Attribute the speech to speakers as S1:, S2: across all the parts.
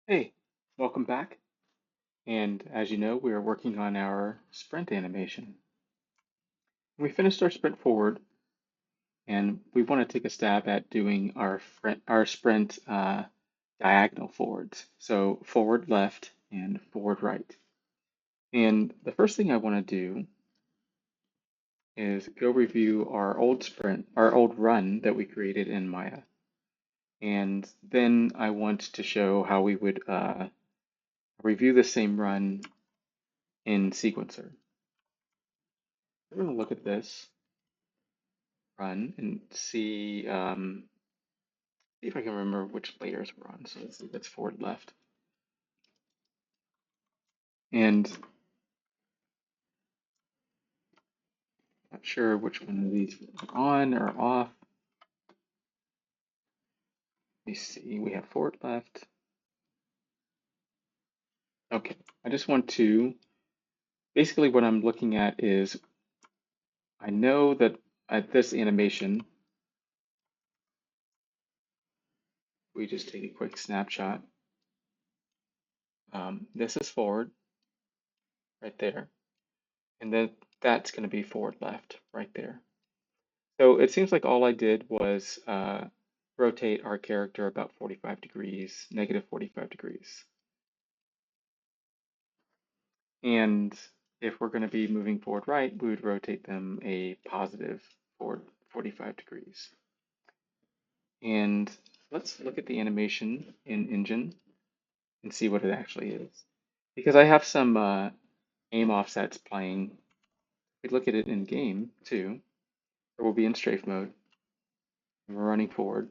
S1: Hey, welcome back. And as you know, we are working on our sprint animation. We finished our sprint forward, and we want to take a stab at doing our sprint diagonal forwards. So forward left and forward right. And the first thing I want to do is go review our old run that we created in Maya. And then I want to show how we would review the same run in Sequencer. We're going to look at this run and see if I can remember which layers we're on. So let's see, that's forward left. And not sure which one of these are on or off. Let me see, we have forward left. Okay, I just want to, basically what I'm looking at is, I know that at this animation, we just take a quick snapshot. This is forward right there. And then that's going to be forward left right there. So it seems like all I did was rotate our character about 45 degrees, negative 45 degrees. And if we're going to be moving forward right, we would rotate them a positive forward 45 degrees. And let's look at the animation in Engine and see what it actually is. Because I have some aim offsets playing. If we look at it in game too, it will be in strafe mode. And we're running forward.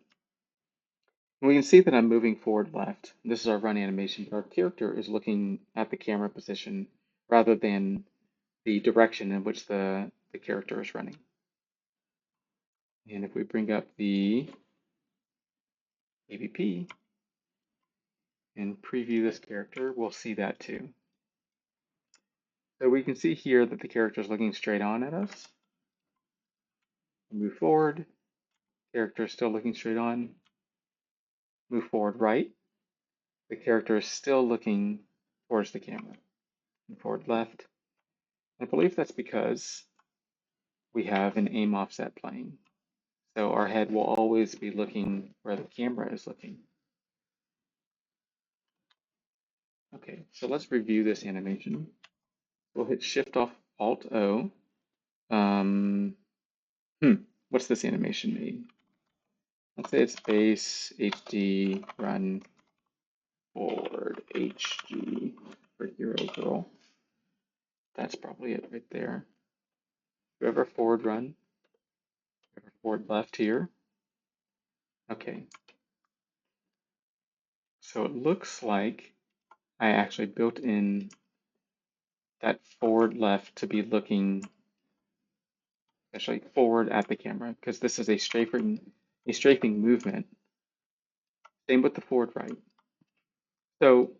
S1: And we can see that I'm moving forward left. This is our run animation. Our character is looking at the camera position rather than the direction in which the character is running. And if we bring up the AVP and preview this character, we'll see that too. So we can see here that the character is looking straight on at us. Move forward, character is still looking straight on. Move forward right, the character is still looking towards the camera. Move forward left. I believe that's because we have an aim offset playing. So our head will always be looking where the camera is looking. Okay, so let's review this animation. We'll hit Shift off Alt O. Um, what's this animation name? Let's say it's base HD run forward HG for Hero Girl. That's probably it right there. Do we have our forward run? We have our forward left here. Okay. So it looks like I actually built in that forward left to be looking actually forward at the camera because this is a strafing movement. Same with the forward right. So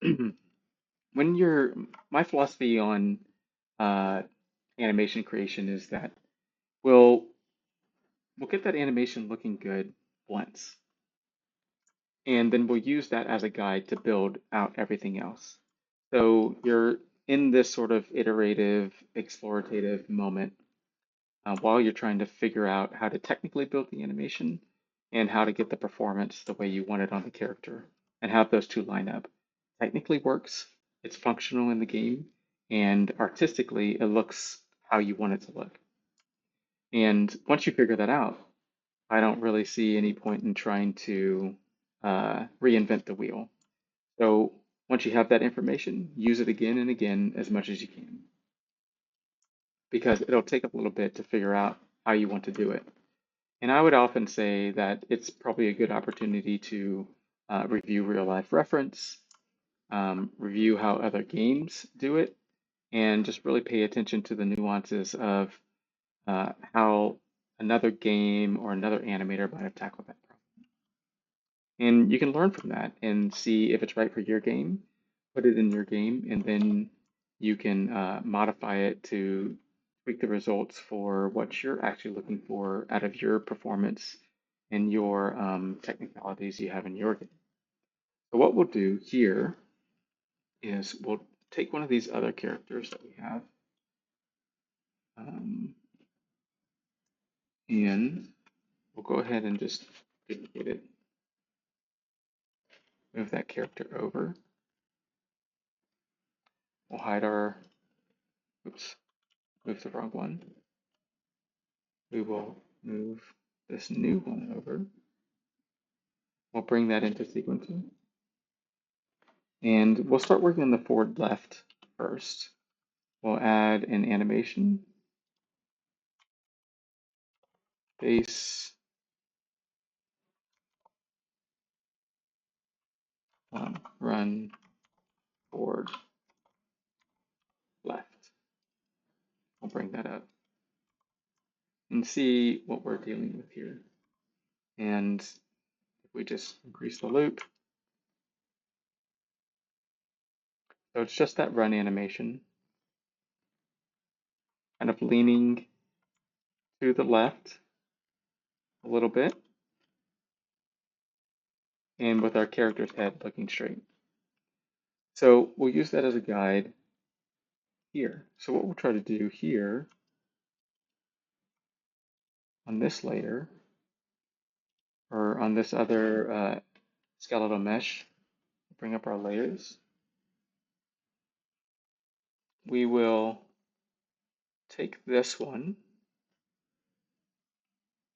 S1: when you're my philosophy on uh, animation creation is that we'll we'll get that animation looking good once, and then we'll use that as a guide to build out everything else. So you're in this sort of iterative, explorative moment while you're trying to figure out how to technically build the animation and how to get the performance the way you want it on the character and have those two line up. Technically works, it's functional in the game, and artistically it looks how you want it to look. And once you figure that out, I don't really see any point in trying to reinvent the wheel. So once you have that information, use it again and again as much as you can, because it'll take a little bit to figure out how you want to do it. And I would often say that it's probably a good opportunity to review real life reference, review how other games do it, and just really pay attention to the nuances of how another game or another animator might have tackled that problem. And you can learn from that and see if it's right for your game, put it in your game, and then you can modify it to tweak the results for what you're actually looking for out of your performance and your technicalities you have in your game. So what we'll do here is we'll take one of these other characters that we have, um, and we'll go ahead and just duplicate it, move that character over. We'll hide our, oops, move the wrong one. We will move this new one over. We'll bring that into sequencing. And we'll start working on the forward left first. We'll add an animation, base, run, forward, left. We'll bring that up and see what we're dealing with here. And if we just increase the loop, so it's just that run animation, kind of leaning to the left a little bit, and with our character's head looking straight. So we'll use that as a guide here. So what we'll try to do here on this layer, or on this other skeletal mesh, bring up our layers. We will take this one,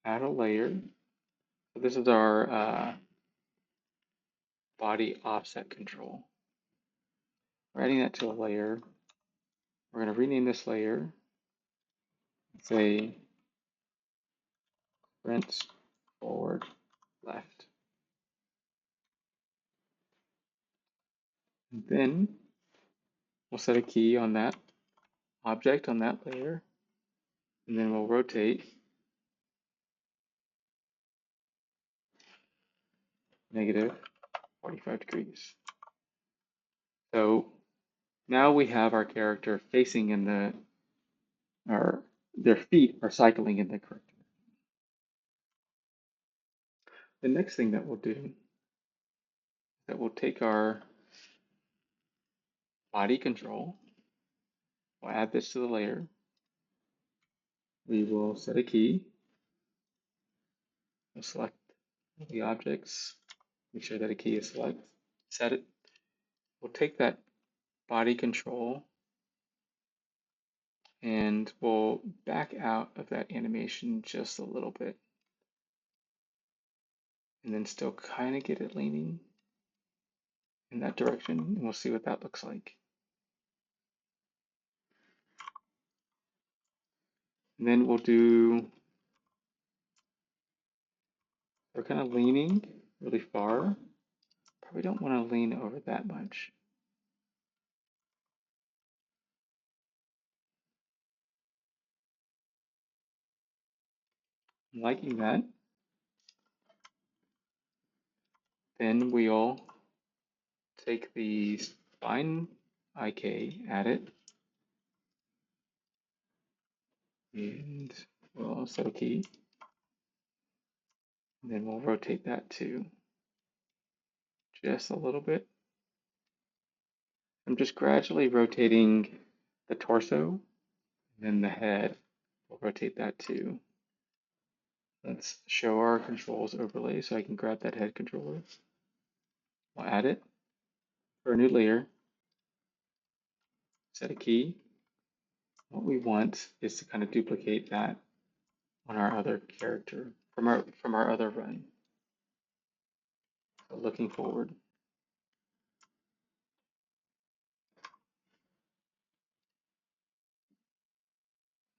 S1: add a layer. So this is our body offset control. We're adding that to a layer. We're going to rename this layer. Say sprint forward left. And then we'll set a key on that object on that layer, and then we'll rotate negative 45 degrees. So now we have our character facing in the, or their feet are cycling in the correct. The next thing that we'll do is that we'll take our body control, we'll add this to the layer, we will set a key, we'll select the objects, make sure that a key is selected, set it. We'll take that body control and we'll back out of that animation just a little bit and then still kind of get it leaning in that direction, and we'll see what that looks like. And then we'll do, we're kind of leaning really far. Probably don't want to lean over that much. I'm liking that. Then we'll take the spine IK, add it, and we'll set a key. And then we'll rotate that too, just a little bit. I'm just gradually rotating the torso, and then the head. We'll rotate that too. Let's show our controls overlay so I can grab that head controller. We'll add it for a new layer, set a key. What we want is to kind of duplicate that on our other character from our other run. So looking forward.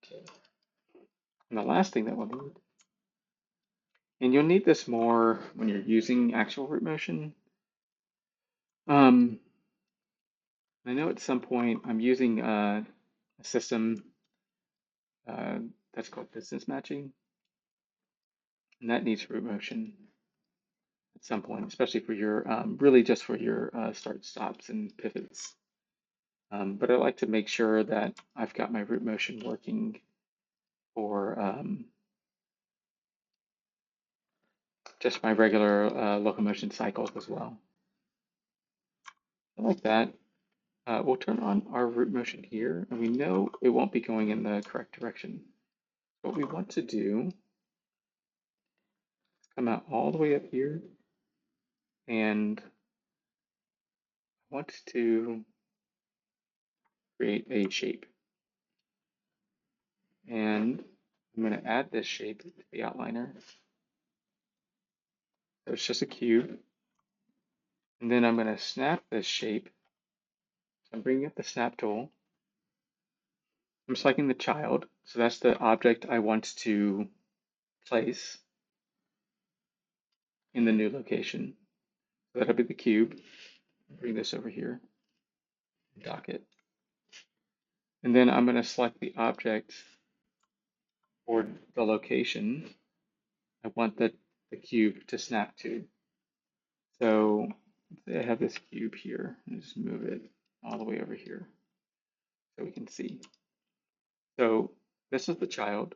S1: Okay. And the last thing that we'll need, and you'll need this more when you're using actual root motion. I know at some point I'm using a system that's called distance matching, and that needs root motion at some point, especially for your really just for your start stops and pivots. But I like to make sure that I've got my root motion working for just my regular locomotion cycles as well. So like that. We'll turn on our root motion here, and we know it won't be going in the correct direction. What we want to do is come out all the way up here, and I want to create a shape. And I'm going to add this shape to the outliner. So it's just a cube. And then I'm going to snap this shape. So I'm bringing up the snap tool. I'm selecting the child. So that's the object I want to place in the new location. So that'll be the cube. Bring this over here, dock it. And then I'm going to select the object or the location I want the cube to snap to. So I have this cube here, and just move it all the way over here so we can see. So this is the child,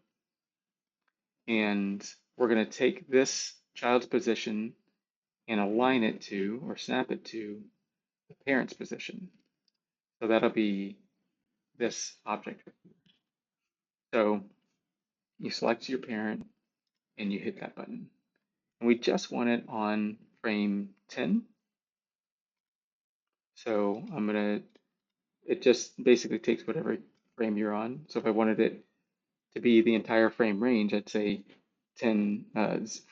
S1: and we're going to take this child's position and align it to, or snap it to, the parent's position. So that'll be this object. So you select your parent and you hit that button. And we just want it on frame 10. So it just basically takes whatever frame you're on. So if I wanted it to be the entire frame range, I'd say 10,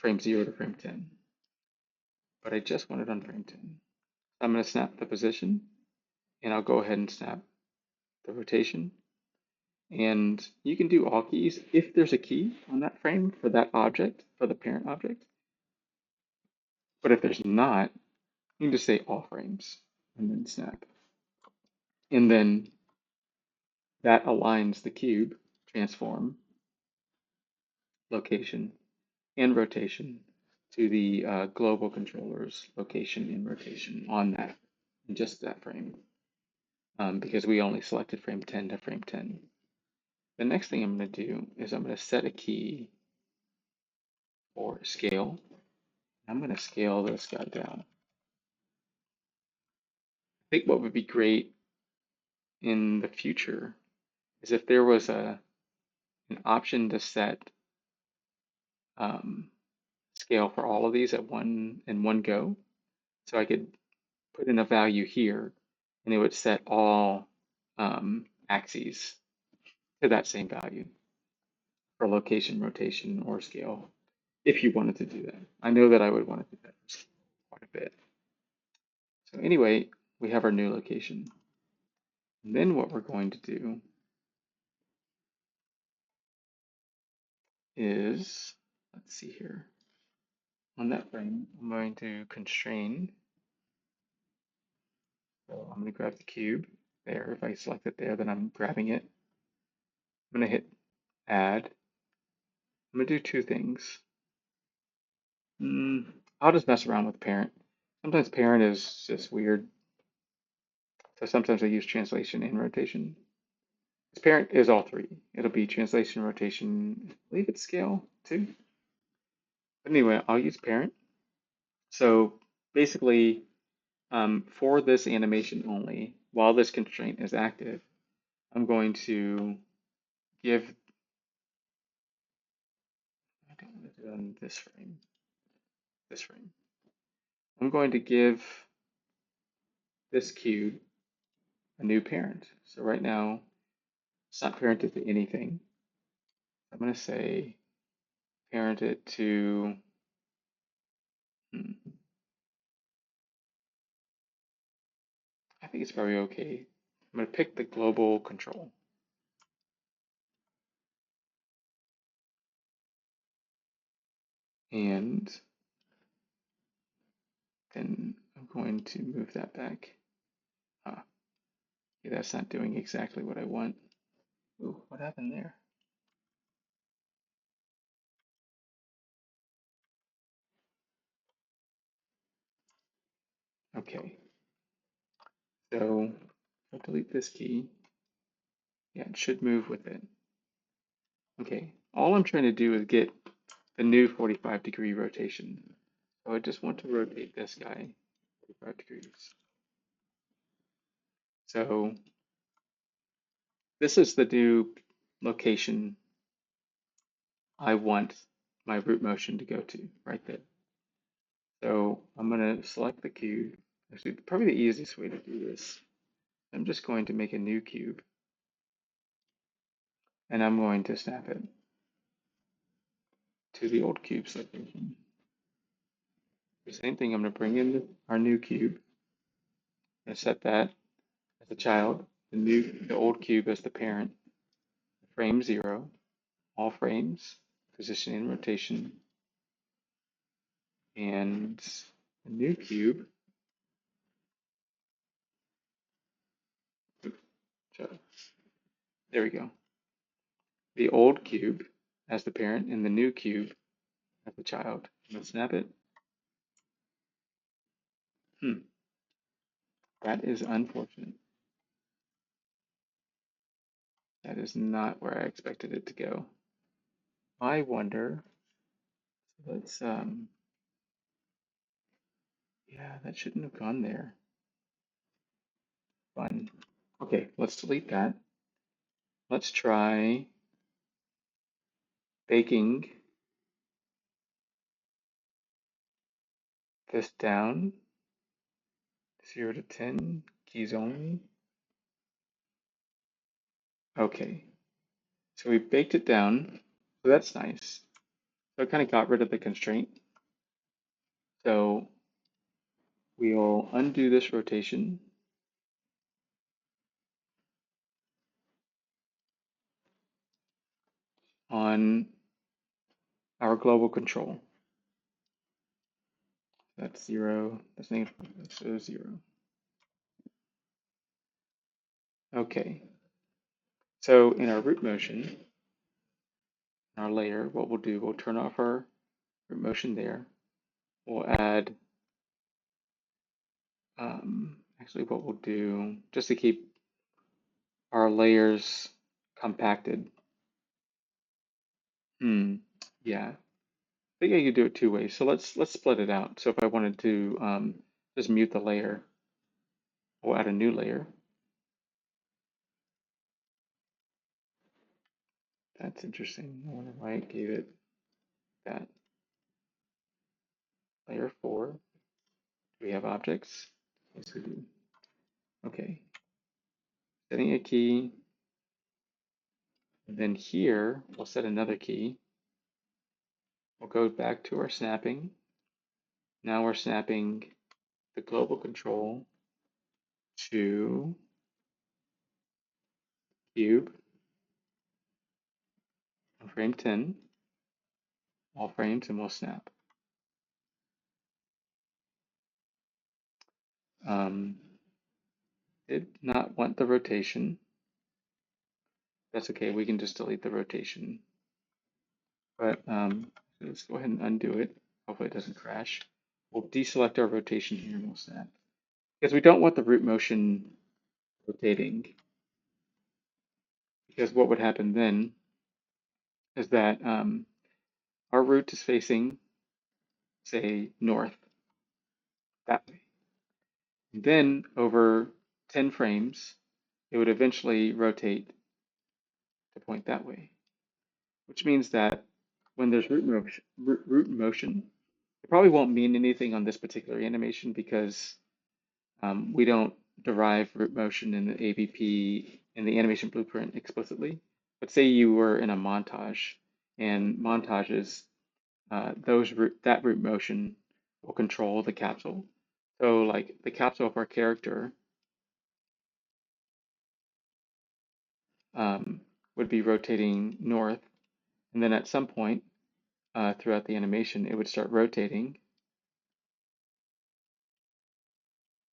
S1: frame 0 to frame 10. But I just want it on frame 10. I'm going to snap the position, and I'll go ahead and snap the rotation. And you can do all keys if there's a key on that frame for that object, for the parent object. But if there's not, you can just say all frames and then snap. And then that aligns the cube, transform, location, and rotation to the global controller's location and rotation on that, just that frame, because we only selected frame 10 to frame 10. The next thing I'm going to do is I'm going to set a key for scale. I'm going to scale this guy down. I think what would be great in the future is if there was an option to set scale for all of these in one go. So I could put in a value here, and it would set all axes to that same value for location, rotation, or scale, if you wanted to do that. I know that I would want to do that quite a bit. So anyway, we have our new location. And then what we're going to do is, let's see here, on that frame, I'm going to constrain. So I'm going to grab the cube there. If I select it there, then I'm grabbing it. I'm going to hit add. I'm going to do two things. I'll just mess around with parent. Sometimes parent is just weird. So sometimes I use translation and rotation. This parent is all three. It'll be translation, rotation, I believe it's scale too. But anyway, I'll use parent. So basically, for this animation only, while this constraint is active, I'm going to give, I don't want to do it on this frame, I'm going to give this cube a new parent. So right now, it's not parented to anything. I'm going to say parent it to, I think it's probably okay. I'm going to pick the global control. And then I'm going to move that back. Yeah, that's not doing exactly what I want. Ooh, what happened there? Okay, so I'll delete this key. Yeah, it should move with it. Okay, all I'm trying to do is get the new 45-degree rotation. So I just want to rotate this guy 45 degrees. So this is the new location I want my root motion to go to, right there. So I'm going to select the cube. Actually, probably the easiest way to do this, I'm just going to make a new cube, and I'm going to snap it to the old cube's location. The same thing, I'm going to bring in our new cube and set that as a child, the old cube as the parent, frame 0, all frames, position and rotation, and the new cube, so there we go, the old cube as the parent and the new cube as the child. I'm going to snap it. That is unfortunate. That is not where I expected it to go. I wonder, let's, yeah, that shouldn't have gone there. Fun. Okay, let's delete that. Let's try baking this down, 0 to 10, keys only. Okay, so we baked it down, so that's nice. So it kind of got rid of the constraint. So we'll undo this rotation on our global control. That's 0, that's negative, so 0. Okay, so in our root motion, our layer, what we'll do, we'll turn off our root motion there. We'll add, actually what we'll do, just to keep our layers compacted. Yeah, I think I could do it two ways. So let's split it out. So if I wanted to just mute the layer, we'll add a new layer. That's interesting. I wonder why it gave it that. Layer 4. Do we have objects? Yes, we do. Okay. Setting a key. And then here, we'll set another key. We'll go back to our snapping. Now we're snapping the global control to cube on frame 10, all frames, and we'll snap. Did not want the rotation. That's okay, we can just delete the rotation. But let's go ahead and undo it. Hopefully it doesn't crash. We'll deselect our rotation here and we'll snap. Because we don't want the root motion rotating. Because what would happen then is that our root is facing, say, north, that way. And then over 10 frames, it would eventually rotate to point that way, which means that when there's root motion, it probably won't mean anything on this particular animation because we don't derive root motion in the ABP in the animation blueprint explicitly. But say you were in a montage, and montages, that root motion will control the capsule. So like the capsule of our character would be rotating north, and then at some point throughout the animation, it would start rotating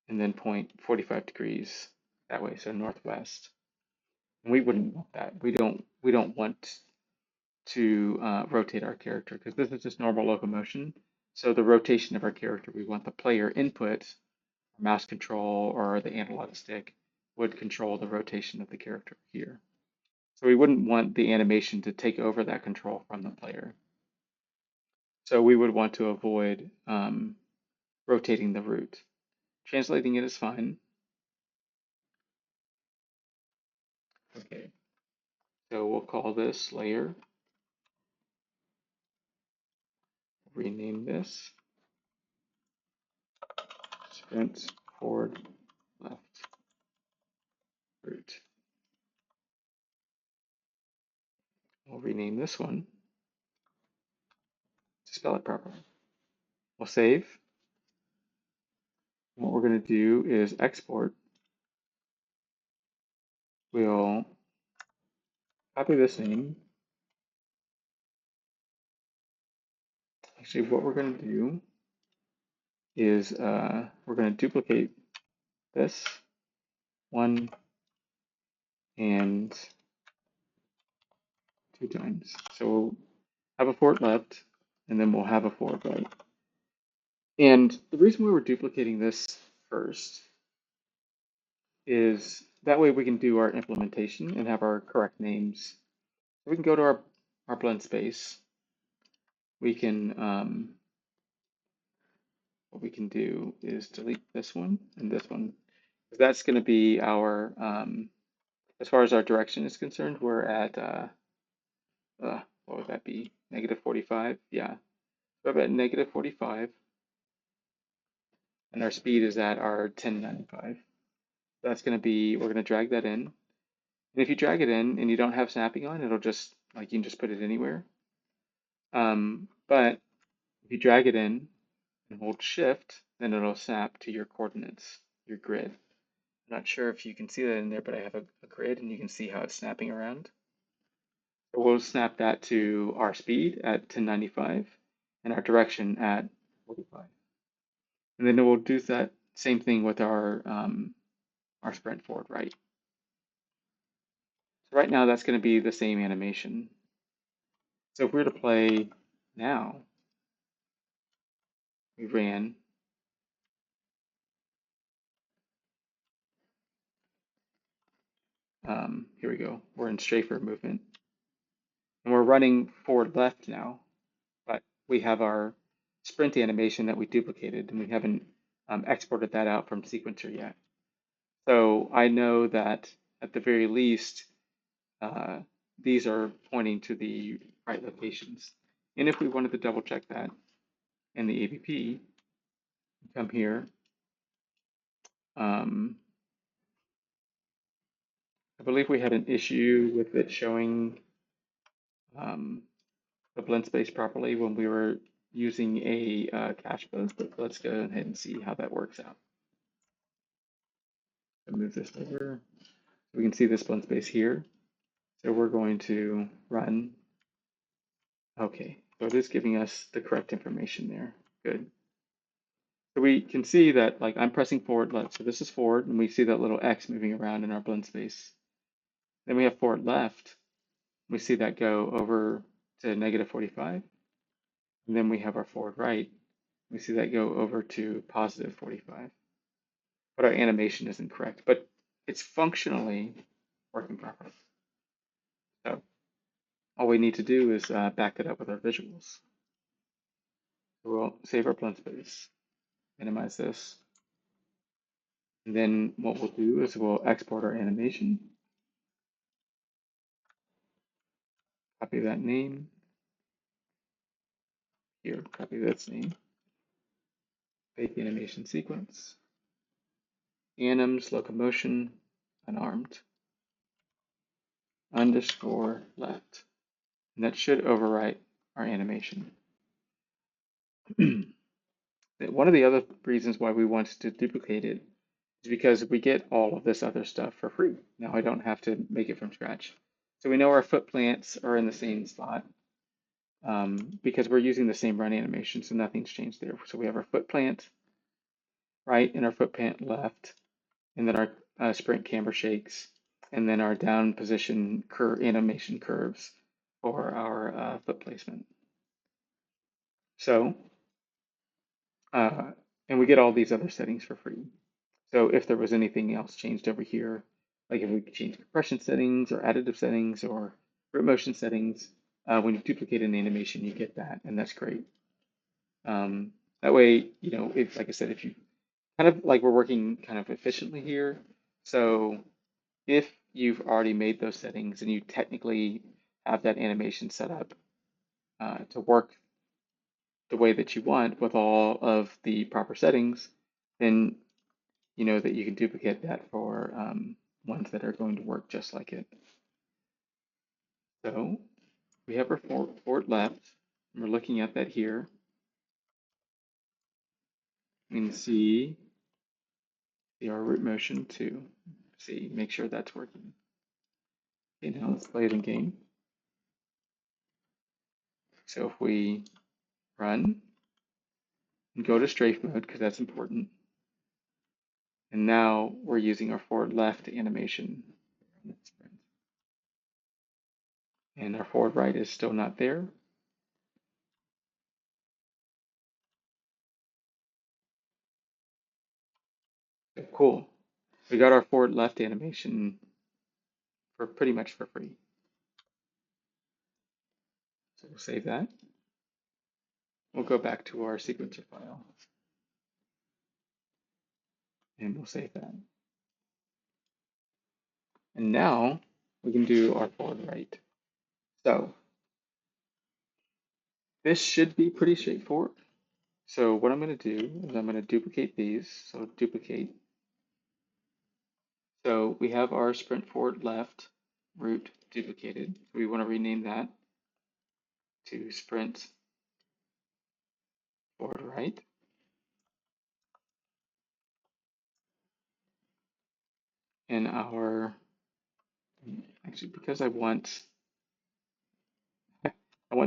S1: and then point 45 degrees that way, so northwest. And we wouldn't want that. We don't want to rotate our character because this is just normal locomotion. So the rotation of our character, we want the player input, mouse control or the analog stick would control the rotation of the character here. So we wouldn't want the animation to take over that control from the player. So we would want to avoid rotating the root. Translating it is fine. Okay, so we'll call this layer, rename this sprint forward left root. We'll rename this one to spell it properly. We'll save. What we're going to do is export. We'll copy this name. Actually, what we're going to do is we're going to duplicate this one and two times. So we'll have a forward left, and then we'll have a forward right. And the reason why we're duplicating this first is that way we can do our implementation and have our correct names. So we can go to our blend space. We can, what we can do is delete this one and this one. That's going to be our, as far as our direction is concerned, we're at, what would that be? -45? Yeah. We're at -45, and our speed is at our 1095. That's going to be, we're going to drag that in. And if you drag it in and you don't have snapping on, it'll just, like, you can just put it anywhere. But if you drag it in and hold shift, then it'll snap to your coordinates, your grid. I'm not sure if you can see that in there, but I have a grid and you can see how it's snapping around. So we'll snap that to our speed at 1095 and our direction at 45. And then we'll do that same thing with our sprint forward right. So right now that's going to be the same animation. So if we were to play now, we ran, here we go, we're in strafer movement, and we're running forward left now, but we have our sprint animation that we duplicated, and we haven't exported that out from sequencer yet. So I know that at the very least, these are pointing to the right locations. And if we wanted to double check that in the AVP, come here. I believe we had an issue with it showing the blend space properly when we were using a cache post, but let's go ahead and see how that works out. I'll move this over. We can see this blend space here. So we're going to run. Okay, so it is giving us the correct information there. Good. So we can see that, like, I'm pressing forward left. So this is forward, and we see that little X moving around in our blend space. Then we have forward left. We see that go over to -45. And then we have our forward right. We see that go over to +45. But our animation isn't correct, but it's functionally working properly. So all we need to do is back it up with our visuals. So we'll save our blend space, minimize this. And then what we'll do is we'll export our animation, copy that name, here, copy this name, fake animation sequence, Anim's locomotion, unarmed, underscore left. And that should overwrite our animation. One of the other reasons why we want to duplicate it is because we get all of this other stuff for free. Now I don't have to make it from scratch. So we know our foot plants are in the same spot because we're using the same run animation, so nothing's changed there. So we have our foot plant right and our foot plant left, and then our sprint camber shakes, and then our down position animation curves for our foot placement. So, and we get all these other settings for free. So if there was anything else changed over here, like if we change compression settings or additive settings or root motion settings, when you duplicate an animation, you get that, and that's great. That way, you know, if, like I said, if you kind of like we're working kind of efficiently here. So if you've already made those settings and you technically have that animation set up to work the way that you want with all of the proper settings, then you know that you can duplicate that for ones that are going to work just like it. So we have our forward left. We're looking at that here. We can see our root motion too. See, make sure that's working. Okay, now let's play it in game. So if we run and go to strafe mode, because that's important, and now we're using our forward left animation. And our forward right is still not there. So cool. We got our forward left animation for pretty much for free. So we'll save that. We'll go back to our sequencer file and we'll save that. And now we can do our forward right. So this should be pretty straightforward. So what I'm going to do is I'm going to duplicate these. So duplicate. So we have our sprint forward left root duplicated. We want to rename that to sprint forward right. And our, actually because I want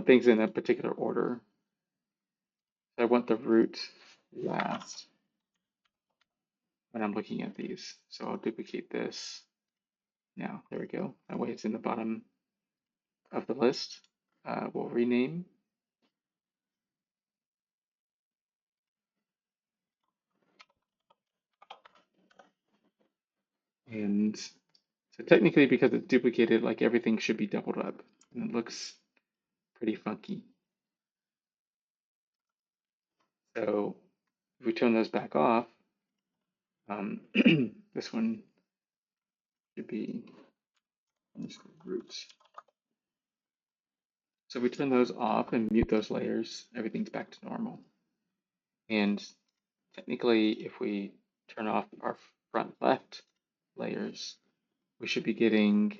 S1: things in a particular order. I want the root last when I'm looking at these. So I'll duplicate this. Now, there we go. That way it's in the bottom of the list. We'll rename. And so technically, because it's duplicated, like everything should be doubled up. And it looks pretty funky. So if we turn those back off, this one should be roots. So if we turn those off and mute those layers, everything's back to normal. And technically, if we turn off our front left layers, we should be getting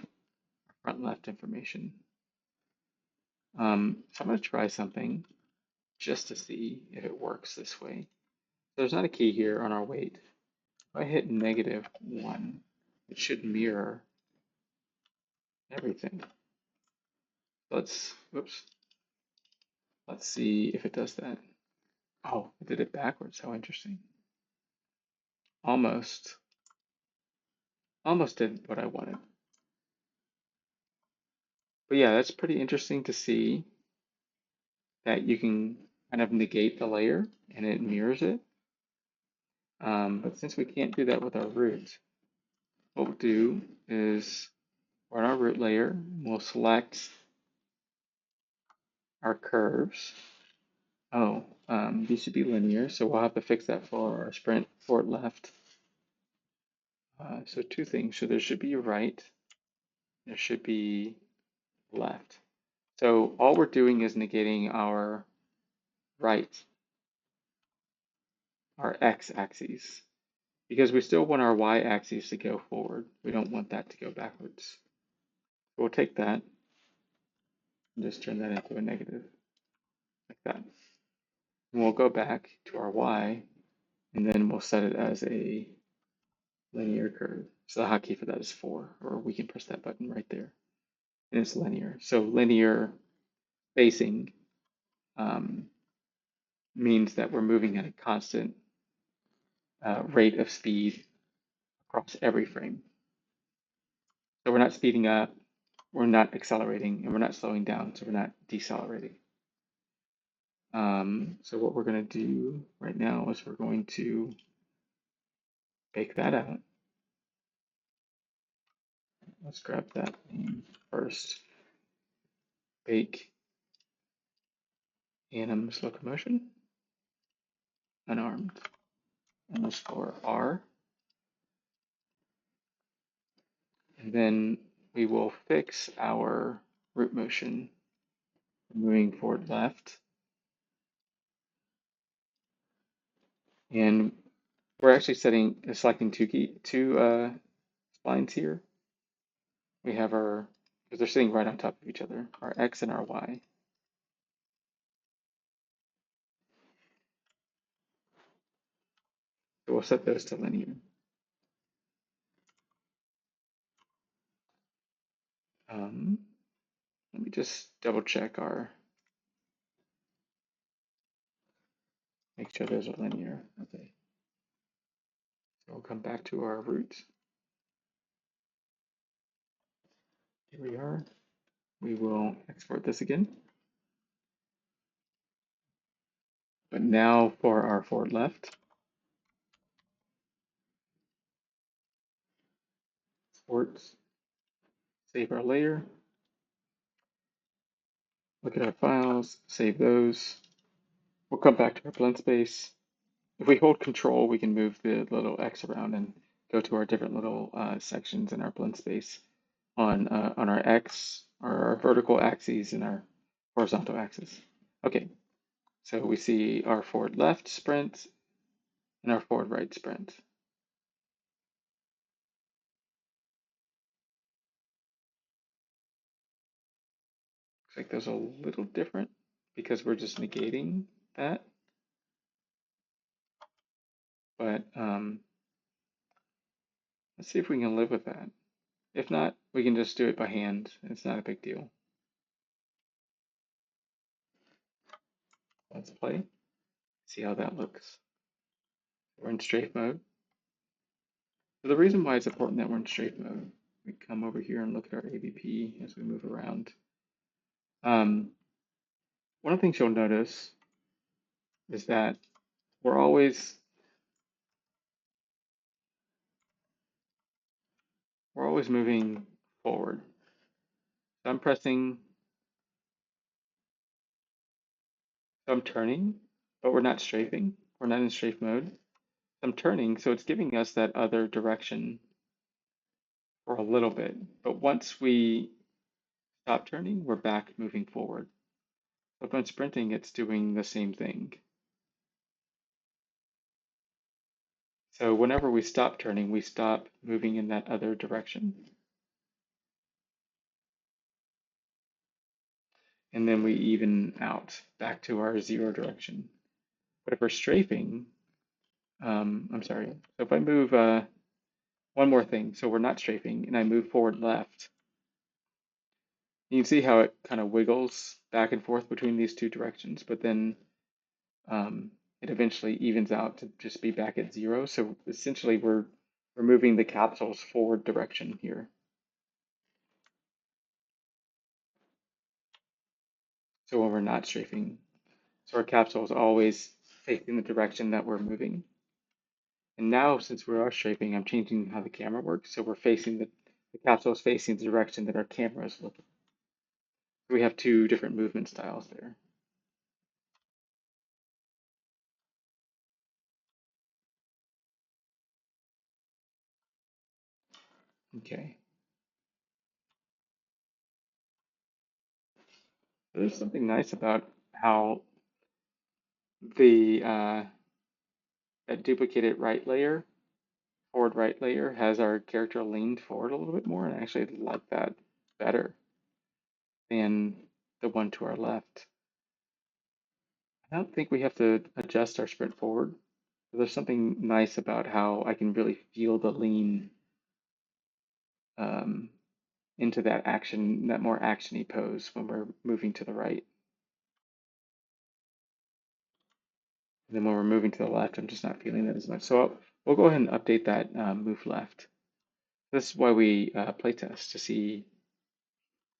S1: front left information. So I'm going to try something just to see if it works this way. There's not a key here on our weight. If I hit -1, it should mirror everything. Let's see if it does that. Oh, it did it backwards. How interesting. Almost did what I wanted. But yeah, that's pretty interesting to see that you can kind of negate the layer and it mirrors it. But since we can't do that with our root, what we'll do is on our root layer, we'll select our curves. Oh, these should be linear, so we'll have to fix that for our sprint forward left. So two things. So there should be right, there should be left. So all we're doing is negating our right, our x-axis, because we still want our y-axis to go forward. We don't want that to go backwards. So we'll take that and just turn that into a negative, like that. And we'll go back to our y, and then we'll set it as a linear curve. So the hotkey for that is 4, or we can press that button right there. And it's linear. So linear spacing means that we're moving at a constant rate of speed across every frame. So we're not speeding up, we're not accelerating, and we're not slowing down, so we're not decelerating. So what we're going to do right now is we're going to bake that out. Let's grab that name first. Bake Anim's locomotion, unarmed, underscore R. And then we will fix our root motion, moving forward left. And we're actually selecting two splines here. We have our, because they're sitting right on top of each other, our X and our Y. So we'll set those to linear. Let me just double check make sure those are linear. Okay. So we'll come back to our roots. Here we are. We will export this again. But now for our forward left. Export, save our layer. Look at our files, save those. We'll come back to our blend space. If we hold control, we can move the little X around and go to our different little sections in our blend space on our X, or our vertical axes and our horizontal axis. Okay, so we see our forward left sprint and our forward right sprint. Looks like those are a little different because we're just negating that. But let's see if we can live with that. If not, we can just do it by hand. It's not a big deal. Let's play, see how that looks. We're in strafe mode. So the reason why it's important that we're in strafe mode, we come over here and look at our AVP as we move around. One of the things you'll notice is that we're always moving forward. So I'm turning, but we're not strafing. We're not in strafe mode. I'm turning, so it's giving us that other direction for a little bit. But once we stop turning, we're back moving forward. But when sprinting, it's doing the same thing. So whenever we stop turning, we stop moving in that other direction. And then we even out back to our zero direction. But if we're strafing, I'm sorry. So if I move one more thing, so we're not strafing, and I move forward left, you can see how it kind of wiggles back and forth between these two directions, but then it eventually evens out to just be back at zero. So essentially we're moving the capsule's forward direction here. So when we're not strafing, so our capsule is always facing the direction that we're moving. And now, since we are strafing, I'm changing how the camera works. So we're facing the capsule is facing the direction that our camera is looking. We have two different movement styles there. Okay. There's something nice about how the that duplicated right layer, forward right layer, has our character leaned forward a little bit more, and I actually like that better than the one to our left. I don't think we have to adjust our sprint forward. There's something nice about how I can really feel the lean um, into that action, that more actiony pose when we're moving to the right. And then when we're moving to the left, I'm just not feeling that as much. So we'll go ahead and update that move left. This is why we play test to see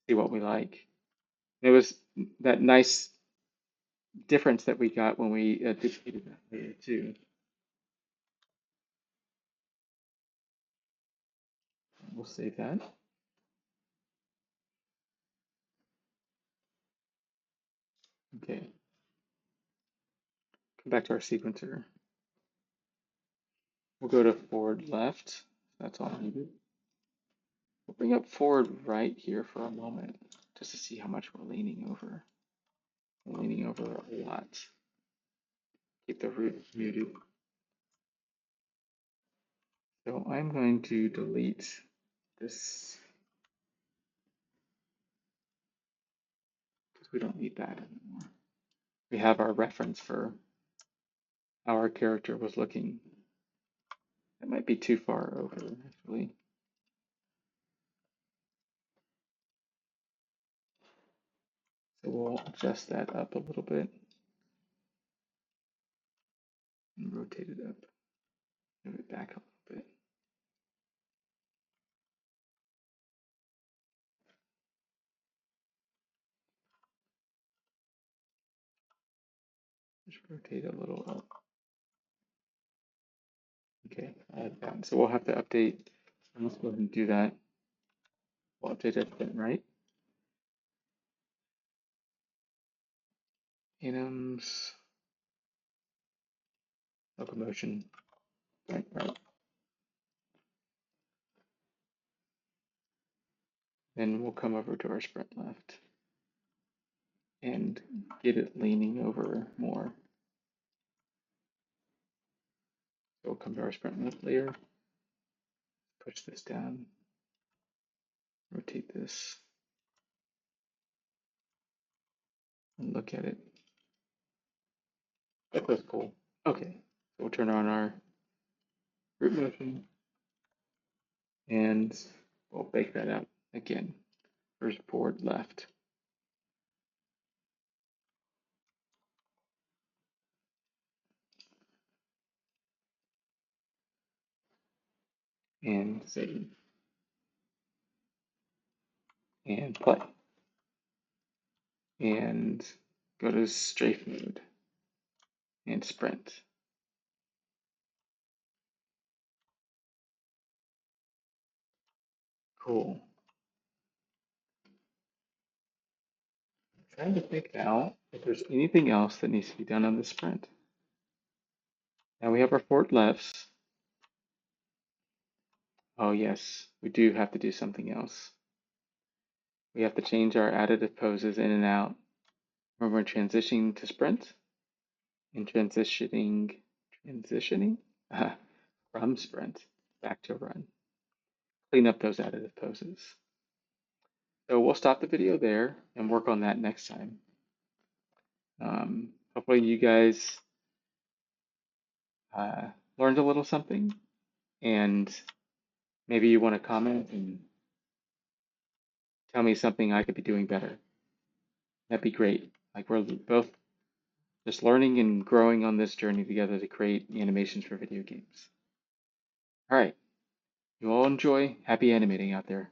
S1: what we like. And it was that nice difference that we got when we duplicated that layer too. We'll save that. Okay. Come back to our sequencer. We'll go to forward left. That's all needed. We'll bring up forward right here for a moment, just to see how much we're leaning over. We're leaning over a lot. Keep the root muted. So I'm going to delete this because we don't need that anymore. We have our reference for how our character was looking. That might be too far over, actually. So we'll adjust that up a little bit and rotate it up. Move it back a little bit. Just rotate a little up. Okay, I like that. So we'll have to update. Let's go ahead and do that. We'll update everything, right? Anims, locomotion, right. Then we'll come over to our sprint left and get it leaning over more. So we'll come to our sprint left layer, push this down, rotate this, and look at it. That was cool. Okay, so we'll turn on our root motion and we'll bake that out again. First forward left. And save. And play. And go to strafe mode and sprint. Cool. I'm trying to think now if there's anything else that needs to be done on the sprint. Now we have our forward lefts. Oh yes, we do have to do something else. We have to change our additive poses in and out when we're transitioning to sprint and transitioning from sprint back to run. Clean up those additive poses. So we'll stop the video there and work on that next time. Hopefully you guys learned a little something, and maybe you want to comment and tell me something I could be doing better. That'd be great. Like we're both just learning and growing on this journey together to create animations for video games. All right. You all enjoy. Happy animating out there.